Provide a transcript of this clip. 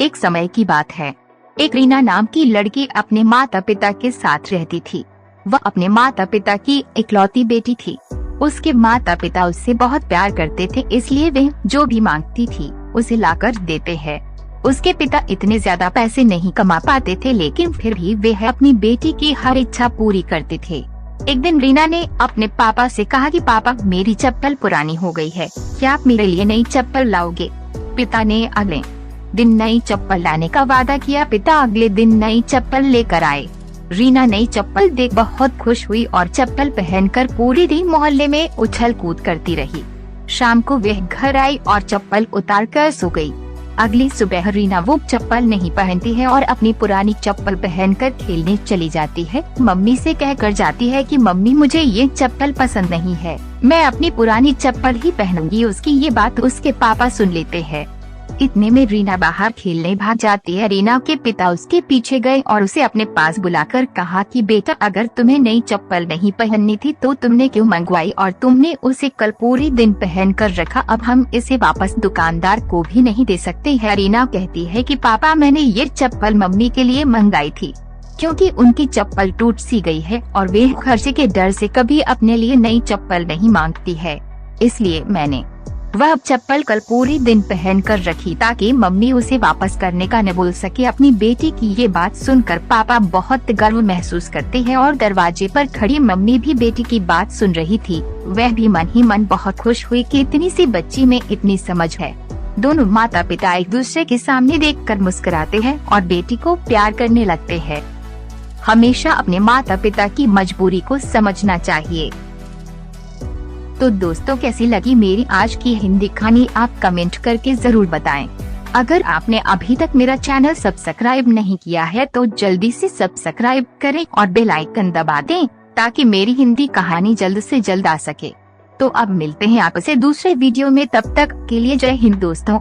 एक समय की बात है। एक रीना नाम की लड़की अपने माता पिता के साथ रहती थी। वह अपने माता पिता की इकलौती बेटी थी। उसके माता पिता उससे बहुत प्यार करते थे, इसलिए वे जो भी मांगती थी उसे लाकर देते हैं। उसके पिता इतने ज्यादा पैसे नहीं कमा पाते थे, लेकिन फिर भी वे अपनी बेटी की हर इच्छा पूरी करते थे। एक दिन रीना ने अपने पापा से कहा कि पापा, मेरी चप्पल पुरानी हो गई है, क्या आप मेरे लिए नई चप्पल लाओगे? पिता ने अगले दिन नई चप्पल लाने का वादा किया। पिता अगले दिन नई चप्पल लेकर आए। रीना नई चप्पल देख बहुत खुश हुई और चप्पल पहनकर पूरे दिन मोहल्ले में उछल कूद करती रही। शाम को वह घर आई और चप्पल उतार कर सो गई। अगली सुबह रीना वो चप्पल नहीं पहनती है और अपनी पुरानी चप्पल पहनकर खेलने चली जाती है। मम्मी से कहकर जाती है कि मम्मी, मुझे ये चप्पल पसंद नहीं है, मैं अपनी पुरानी चप्पल ही पहनूंगी। उसकी ये बात उसके पापा सुन लेते हैं। इतने में रीना बाहर खेलने भाग जाती है। रीना के पिता उसके पीछे गए और उसे अपने पास बुलाकर कहा कि बेटा, अगर तुम्हें नई चप्पल नहीं पहननी थी तो तुमने क्यों मंगवाई, और तुमने उसे कल पूरे दिन पहन कर रखा। अब हम इसे वापस दुकानदार को भी नहीं दे सकते हैं। रीना कहती है कि पापा, मैंने ये चप्पल मम्मी के लिए मंगाई थी, क्योंकि उनकी चप्पल टूट सी गई है और वे खर्चे के डर से कभी अपने लिए नई चप्पल नहीं मांगती है, इसलिए मैंने वह चप्पल कल पूरे दिन पहन कर रखी ताकि मम्मी उसे वापस करने का न बोल सके। अपनी बेटी की ये बात सुनकर पापा बहुत गर्व महसूस करते हैं और दरवाजे पर खड़ी मम्मी भी बेटी की बात सुन रही थी। वह भी मन ही मन बहुत खुश हुई कि इतनी सी बच्ची में इतनी समझ है। दोनों माता पिता एक दूसरे के सामने देखकर मुस्कुराते हैं और बेटी को प्यार करने लगते हैं। हमेशा अपने माता पिता की मजबूरी को समझना चाहिए। तो दोस्तों, कैसी लगी मेरी आज की हिंदी कहानी, आप कमेंट करके जरूर बताएं। अगर आपने अभी तक मेरा चैनल सब्सक्राइब नहीं किया है तो जल्दी से सब्सक्राइब करें और बेल आइकन दबा दें ताकि मेरी हिंदी कहानी जल्द से जल्द आ सके। तो अब मिलते हैं आपसे दूसरे वीडियो में, तब तक के लिए जय हिंद दोस्तों।